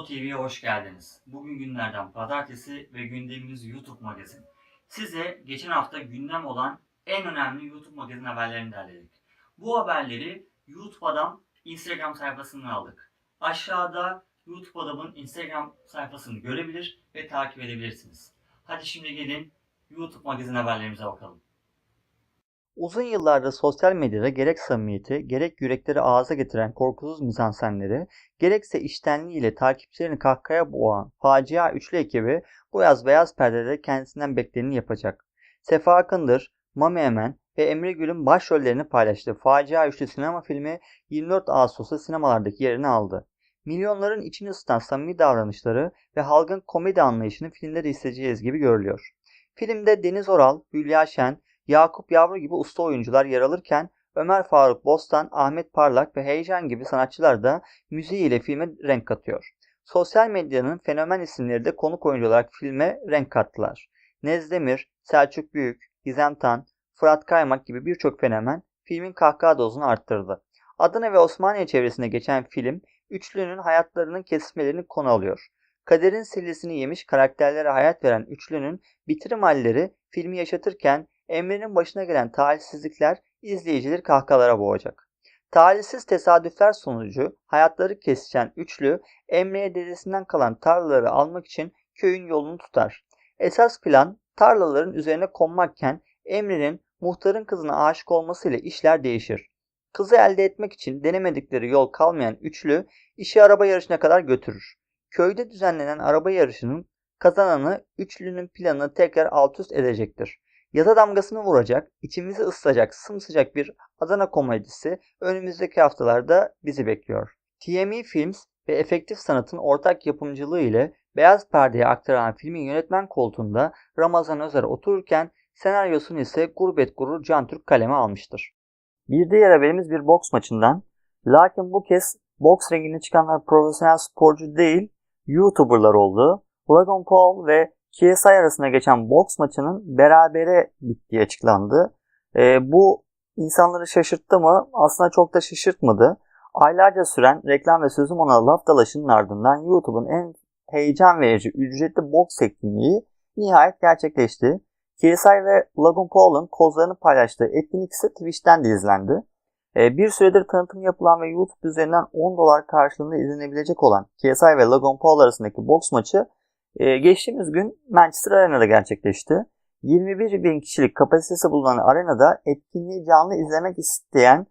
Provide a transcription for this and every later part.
TV'ye hoş geldiniz. Bugün günlerden pazartesi ve gündemimiz YouTube Magazin. Size geçen hafta gündem olan en önemli YouTube Magazin haberlerini derledik. Bu haberleri YouTube Adam Instagram sayfasından aldık. Aşağıda YouTube Adam'ın Instagram sayfasını görebilir ve takip edebilirsiniz. Hadi şimdi gelin YouTube Magazin haberlerimize bakalım. Uzun yıllardır sosyal medyada gerek samimiyeti, gerek yürekleri ağza getiren korkusuz mizansenleri, gerekse içtenliğiyle takipçilerini kahkahaya boğan facia üçlü ekibi bu yaz beyaz perdede kendisinden bekleneni yapacak. Sefa Akındır, Mami Emen ve Emre Gül'ün başrollerini paylaştığı facia üçlü sinema filmi 24 Ağustos'ta sinemalardaki yerini aldı. Milyonların içini ısıtan samimi davranışları ve halkın komedi anlayışını filmde de izleyeceğiz gibi görülüyor. Filmde Deniz Oral, Hülya Şen, Yakup Yavru gibi usta oyuncular yer alırken Ömer Faruk Bostan, Ahmet Parlak ve Heyecan gibi sanatçılar da müziğiyle filme renk katıyor. Sosyal medyanın fenomen isimleri de konuk oyuncu olarak filme renk kattılar. Nezdemir, Selçuk Büyük, Gizem Tan, Fırat Kaymak gibi birçok fenomen filmin kahkaha dozunu arttırdı. Adana ve Osmaniye çevresinde geçen film, üçlünün hayatlarının kesişmelerini konu alıyor. Kaderin sillesini yemiş karakterlere hayat veren üçlünün bitirim halleri filmi yaşatırken Emre'nin başına gelen talihsizlikler izleyicileri kahkahalara boğacak. Talihsiz tesadüfler sonucu hayatları kesişen üçlü Emre'ye dedesinden kalan tarlaları almak için köyün yolunu tutar. Esas plan tarlaların üzerine konmakken Emre'nin muhtarın kızına aşık olmasıyla işler değişir. Kızı elde etmek için denemedikleri yol kalmayan üçlü işi araba yarışına kadar götürür. Köyde düzenlenen araba yarışının kazananı üçlünün planını tekrar alt üst edecektir. Yaza damgasını vuracak, içimizi ısıtacak sımsıcak bir Adana komedisi önümüzdeki haftalarda bizi bekliyor. TME Films ve Efektif Sanat'ın ortak yapımcılığı ile beyaz perdeye aktaran filmin yönetmen koltuğunda Ramazan Özer otururken senaryosunu ise Gurbet Gurur Can Türk kaleme almıştır. Bir diğer haberimiz bir boks maçından. Lakin bu kez boks ringine çıkanlar profesyonel sporcu değil, YouTuber'lar oldu. Logan Paul ve KSI arasında geçen boks maçının berabere bittiği açıklandı. Bu insanları şaşırttı mı? Aslında çok da şaşırtmadı. Aylarca süren reklam ve sözüm ona laf dalaşının ardından YouTube'un en heyecan verici ücretli boks etkinliği nihayet gerçekleşti. KSI ve Logan Paul'un kozlarını paylaştığı etkinlik ise Twitch'ten de izlendi. Bir süredir tanıtım yapılan ve YouTube üzerinden $10 karşılığında izlenebilecek olan KSI ve Logan Paul arasındaki boks maçı geçtiğimiz gün Manchester Arena'da gerçekleşti. 21 bin kişilik kapasitesi bulunan arenada etkinliği canlı izlemek isteyen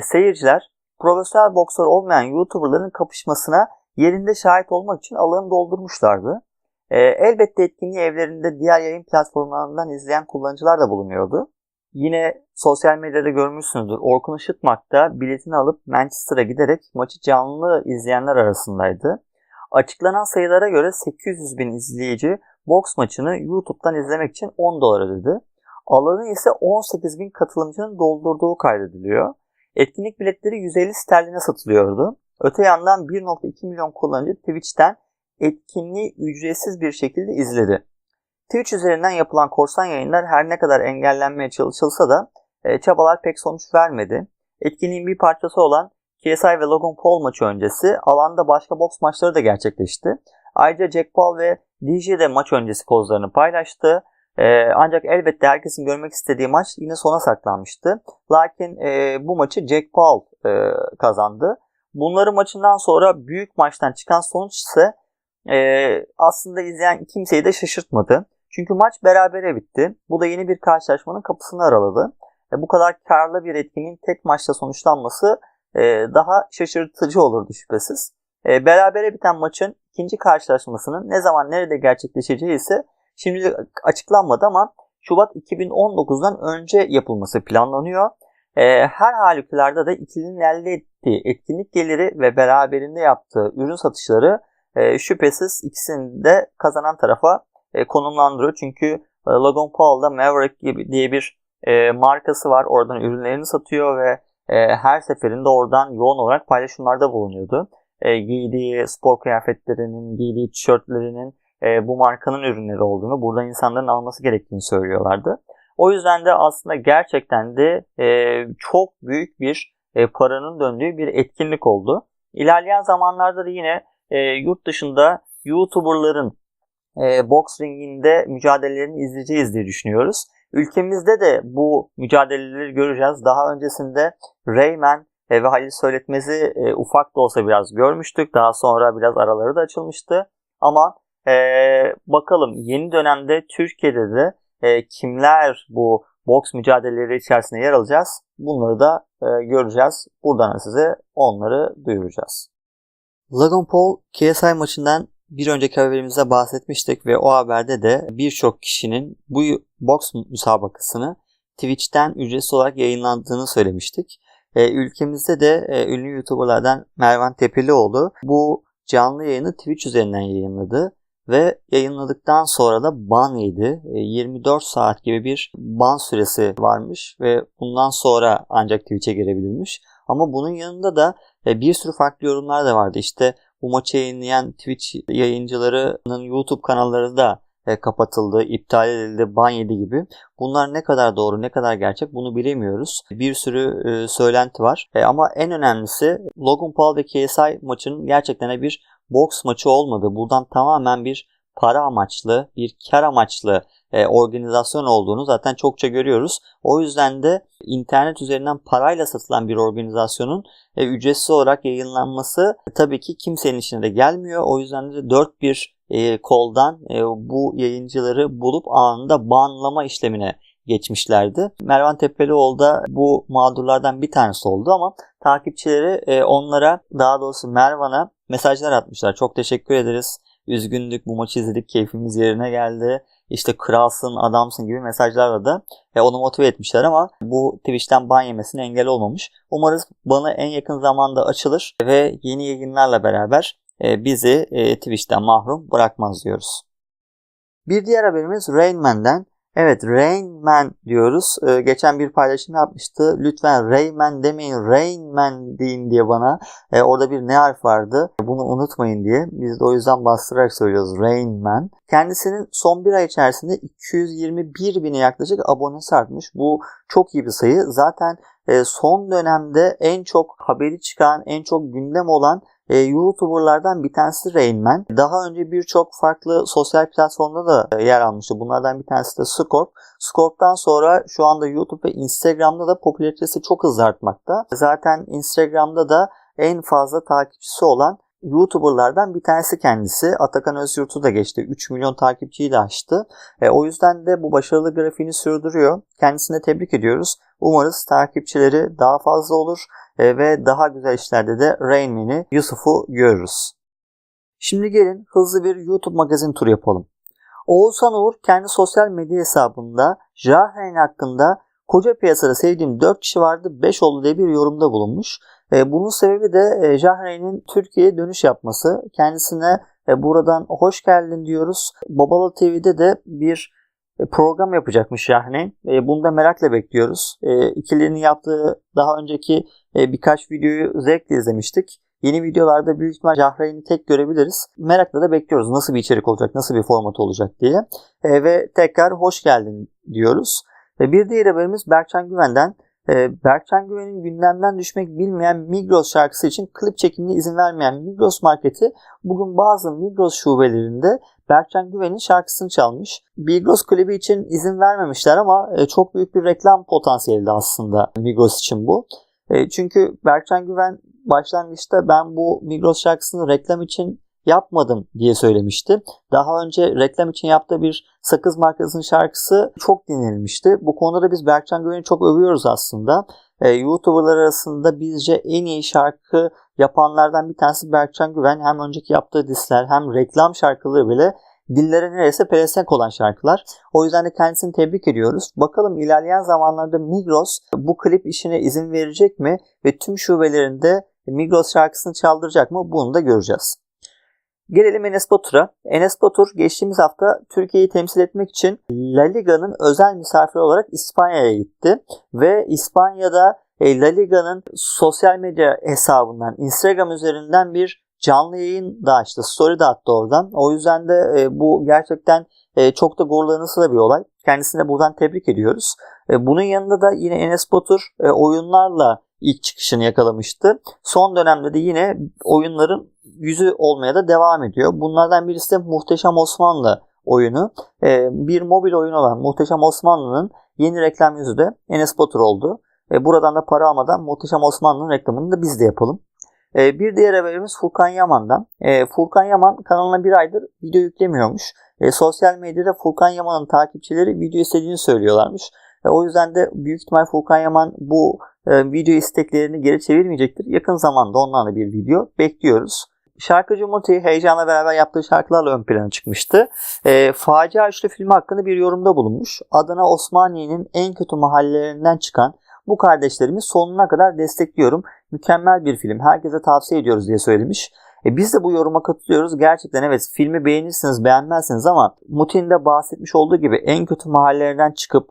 seyirciler profesyonel boksör olmayan YouTuber'ların kapışmasına yerinde şahit olmak için alanı doldurmuşlardı. Elbette etkinliği evlerinde diğer yayın platformlarından izleyen kullanıcılar da bulunuyordu. Yine sosyal medyada görmüşsünüzdür. Orkun Işıtmak da biletini alıp Manchester'a giderek maçı canlı izleyenler arasındaydı. Açıklanan sayılara göre 800 bin izleyici boks maçını YouTube'dan izlemek için $10 ödedi. Alanı ise 18 bin katılımcının doldurduğu kaydediliyor. Etkinlik biletleri 150 sterline satılıyordu. Öte yandan 1.2 milyon kullanıcı Twitch'ten etkinliği ücretsiz bir şekilde izledi. Twitch üzerinden yapılan korsan yayınlar her ne kadar engellenmeye çalışılsa da çabalar pek sonuç vermedi. Etkinliğin bir parçası olan KSI ve Logan Paul maçı öncesi alanda başka boks maçları da gerçekleşti. Ayrıca Jack Paul ve DJ de maç öncesi kozlarını paylaştı. Ancak elbette herkesin görmek istediği maç yine sona saklanmıştı. Lakin bu maçı Jack Paul kazandı. Bunların maçından sonra büyük maçtan çıkan sonuç ise aslında izleyen kimseyi de şaşırtmadı. Çünkü maç berabere bitti. Bu da yeni bir karşılaşmanın kapısını araladı. Bu kadar karlı bir etkinliğin tek maçta sonuçlanması daha şaşırtıcı olurdu şüphesiz. Berabere biten maçın ikinci karşılaşmasının ne zaman nerede gerçekleşeceği ise şimdi açıklanmadı ama Şubat 2019'dan önce yapılması planlanıyor. Her halükarda da ikilinin elde ettiği etkinlik geliri ve beraberinde yaptığı ürün satışları şüphesiz ikisini de kazanan tarafa konumlandırıyor. Çünkü Logan Paul'da Maverick diye bir markası var. Oradan ürünlerini satıyor ve her seferinde oradan yoğun olarak paylaşımlarda bulunuyordu. Giydiği spor kıyafetlerinin, giydiği tişörtlerinin bu markanın ürünleri olduğunu, buradan insanların alması gerektiğini söylüyorlardı. O yüzden de aslında gerçekten de çok büyük bir paranın döndüğü bir etkinlik oldu. İlerleyen zamanlarda da yine yurt dışında YouTuber'ların boks ringinde mücadelelerini izleyeceğiz diye düşünüyoruz. Ülkemizde de bu mücadeleleri göreceğiz. Daha öncesinde Reymen ve Halil Söyletmez'i ufak da olsa biraz görmüştük. Daha sonra biraz araları da açılmıştı. Ama bakalım yeni dönemde Türkiye'de de kimler bu boks mücadeleleri içerisinde yer alacağız? Bunları da göreceğiz. Buradan size onları duyuracağız. Logan Paul KSI maçından bir önceki haberimizde bahsetmiştik ve o haberde de birçok kişinin bu boks müsabakasını Twitch'ten ücretsiz olarak yayınlandığını söylemiştik. Ülkemizde de ünlü YouTuber'lardan Mervan Tepelioğlu bu canlı yayını Twitch üzerinden yayınladı ve yayınladıktan sonra da ban yedi. 24 saat gibi bir ban süresi varmış ve bundan sonra ancak Twitch'e girebilmiş. Ama bunun yanında da bir sürü farklı yorumlar da vardı. İşte bu maçı yayınlayan Twitch yayıncılarının YouTube kanalları da kapatıldı, iptal edildi, ban yedi gibi. Bunlar ne kadar doğru, ne kadar gerçek bunu bilemiyoruz. Bir sürü söylenti var. Ama en önemlisi Logan Paul ve KSI maçının gerçekten bir boks maçı olmadı. Buradan tamamen bir para amaçlı, bir kar amaçlı organizasyon olduğunu zaten çokça görüyoruz. O yüzden de internet üzerinden parayla satılan bir organizasyonun ücretsiz olarak yayınlanması tabii ki kimsenin işine de gelmiyor. O yüzden de dört bir koldan bu yayıncıları bulup anında banlama işlemine geçmişlerdi. Mervan Tepelioğlu da bu mağdurlardan bir tanesi oldu ama takipçileri onlara, daha doğrusu Mervan'a mesajlar atmışlar. Çok teşekkür ederiz. Üzgündük, bu maçı izledik, keyfimiz yerine geldi. İşte kralsın, adamsın gibi mesajlarla da onu motive etmişler ama bu Twitch'ten ban yemesine engel olmamış. Umarız banı en yakın zamanda açılır ve yeni yayınlarla beraber bizi Twitch'ten mahrum bırakmaz diyoruz. Bir diğer haberimiz Rain Man'den. Evet, Rain Man diyoruz. Geçen bir paylaşım yapmıştı. Lütfen Rain Man demeyin, Rain Man deyin diye bana. Orada bir ne harf vardı. Bunu unutmayın diye. Biz de o yüzden bastırarak söylüyoruz Rain Man. Kendisinin son bir ay içerisinde 221 bine yaklaşık abonesi artmış. Bu çok iyi bir sayı. Zaten son dönemde en çok haberi çıkan, en çok gündem olan YouTuber'lardan bir tanesi Rain Man. Daha önce birçok farklı sosyal platformda da yer almıştı. Bunlardan bir tanesi de Scorp. Scorp'tan sonra şu anda YouTube ve Instagram'da da popülaritesi çok hızlı artmakta. Zaten Instagram'da da en fazla takipçisi olan YouTuber'lardan bir tanesi kendisi. Atakan Özyurt'u da geçti. 3 milyon takipçiyi de aştı. O yüzden de bu başarılı grafiğini sürdürüyor. Kendisine tebrik ediyoruz. Umarız takipçileri daha fazla olur ve daha güzel işlerde de Rain Man'i, Yusuf'u görürüz. Şimdi gelin hızlı bir YouTube magazin turu yapalım. Oğuzhan Uğur kendi sosyal medya hesabında Jahreyn hakkında koca piyasada sevdiğim 4 kişi vardı 5 oldu diye bir yorumda bulunmuş. Bunun sebebi de Jahreyn'in Türkiye'ye dönüş yapması. Kendisine buradan hoş geldin diyoruz. Babala TV'de de bir program yapacakmış Jahreyn. Bunu da merakla bekliyoruz. İkilinin yaptığı daha önceki birkaç videoyu zevkle izlemiştik. Yeni videolarda büyük ihtimal Jahreyn'i tek görebiliriz. Merakla da bekliyoruz nasıl bir içerik olacak, nasıl bir format olacak diye. Ve tekrar hoş geldin diyoruz. Bir diğer haberimiz Berkcan Güven'den. Berkcan Güven'in gündemden düşmek bilmeyen Migros şarkısı için klip çekimine izin vermeyen Migros marketi bugün bazı Migros şubelerinde Berkcan Güven'in şarkısını çalmış. Migros klibi için izin vermemişler ama çok büyük bir reklam potansiyeli de aslında Migros için bu. Çünkü Berkcan Güven başlangıçta ben bu Migros şarkısını reklam için yapmadım diye söylemişti. Daha önce reklam için yaptığı bir sakız markasının şarkısı çok dinlenmişti. Bu konuda da biz Berkcan Güven'i çok övüyoruz aslında. YouTuber'lar arasında bizce en iyi şarkı yapanlardan bir tanesi Berkcan Güven. Hem önceki yaptığı diziler hem reklam şarkıları bile dillere neredeyse pelesenk olan şarkılar. O yüzden de kendisini tebrik ediyoruz. Bakalım ilerleyen zamanlarda Migros bu klip işine izin verecek mi ve tüm şubelerinde Migros şarkısını çaldıracak mı? Bunu da göreceğiz. Gelelim Enes Batur'a. Enes Batur geçtiğimiz hafta Türkiye'yi temsil etmek için La Liga'nın özel misafiri olarak İspanya'ya gitti. Ve İspanya'da La Liga'nın sosyal medya hesabından, Instagram üzerinden bir canlı yayın da açtı. Story de attı oradan. O yüzden de bu gerçekten çok da gururlanısı da bir olay. Kendisine buradan tebrik ediyoruz. Bunun yanında da yine Enes Batur oyunlarla ilk çıkışını yakalamıştı. Son dönemde de yine oyunların yüzü olmaya da devam ediyor. Bunlardan birisi de Muhteşem Osmanlı oyunu. Bir mobil oyun olan Muhteşem Osmanlı'nın yeni reklam yüzü de Enes Batur oldu. Buradan da para almadan Muhteşem Osmanlı'nın reklamını da biz de yapalım. Bir diğer haberimiz Furkan Yaman'dan. Furkan Yaman kanalına bir aydır video yüklemiyormuş. Sosyal medyada Furkan Yaman'ın takipçileri video istediğini söylüyorlarmış. O yüzden de büyük ihtimal Furkan Yaman bu video isteklerini geri çevirmeyecektir. Yakın zamanda ondan da bir video bekliyoruz. Şarkıcı Muti Heyecan'la beraber yaptığı şarkılarla ön plana çıkmıştı. Facia Üçlü filmi hakkında bir yorumda bulunmuş. Adana Osmaniye'nin en kötü mahallelerinden çıkan bu kardeşlerimi sonuna kadar destekliyorum. Mükemmel bir film. Herkese tavsiye ediyoruz diye söylemiş. Biz de bu yoruma katılıyoruz. Gerçekten evet, filmi beğenirsiniz beğenmezsiniz ama Muti'nin de bahsetmiş olduğu gibi en kötü mahallelerden çıkıp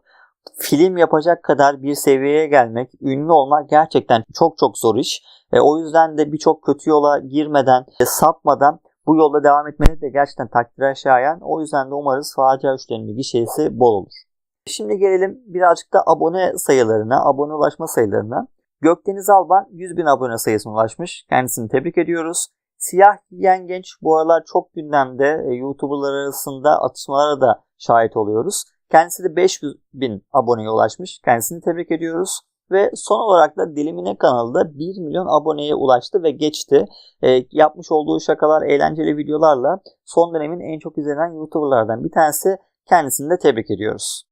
film yapacak kadar bir seviyeye gelmek, ünlü olmak gerçekten çok çok zor iş. O yüzden de birçok kötü yola girmeden, sapmadan bu yolda devam etmeni de gerçekten takdire şayan. O yüzden de umarız Facia Üçlü'nün gişesi bol olur. Şimdi gelelim birazcık da abone sayılarına, abone ulaşma sayılarına. Gökdeniz Alban 100.000 abone sayısına ulaşmış. Kendisini tebrik ediyoruz. Siyah Giyen Genç bu aralar çok gündemde. YouTuber'lar arasında atışmalara da şahit oluyoruz. Kendisi de 500.000 aboneye ulaşmış. Kendisini tebrik ediyoruz. Ve son olarak da Dilimine kanalı da 1 milyon aboneye ulaştı ve geçti. Yapmış olduğu şakalar, eğlenceli videolarla son dönemin en çok izlenen YouTuber'lardan bir tanesi. Kendisini de tebrik ediyoruz.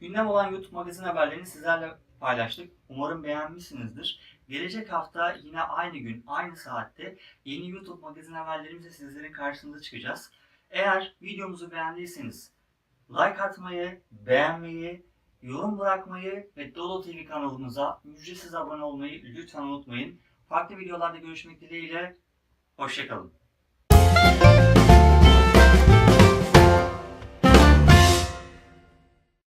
Gündem olan YouTube magazin haberlerini sizlerle paylaştık. Umarım beğenmişsinizdir. Gelecek hafta yine aynı gün, aynı saatte yeni YouTube magazin haberlerimizle sizlerin karşısında çıkacağız. Eğer videomuzu beğendiyseniz like atmayı, beğenmeyi, yorum bırakmayı ve Dodo TV kanalımıza ücretsiz abone olmayı lütfen unutmayın. Farklı videolarda görüşmek dileğiyle. Hoşça kalın.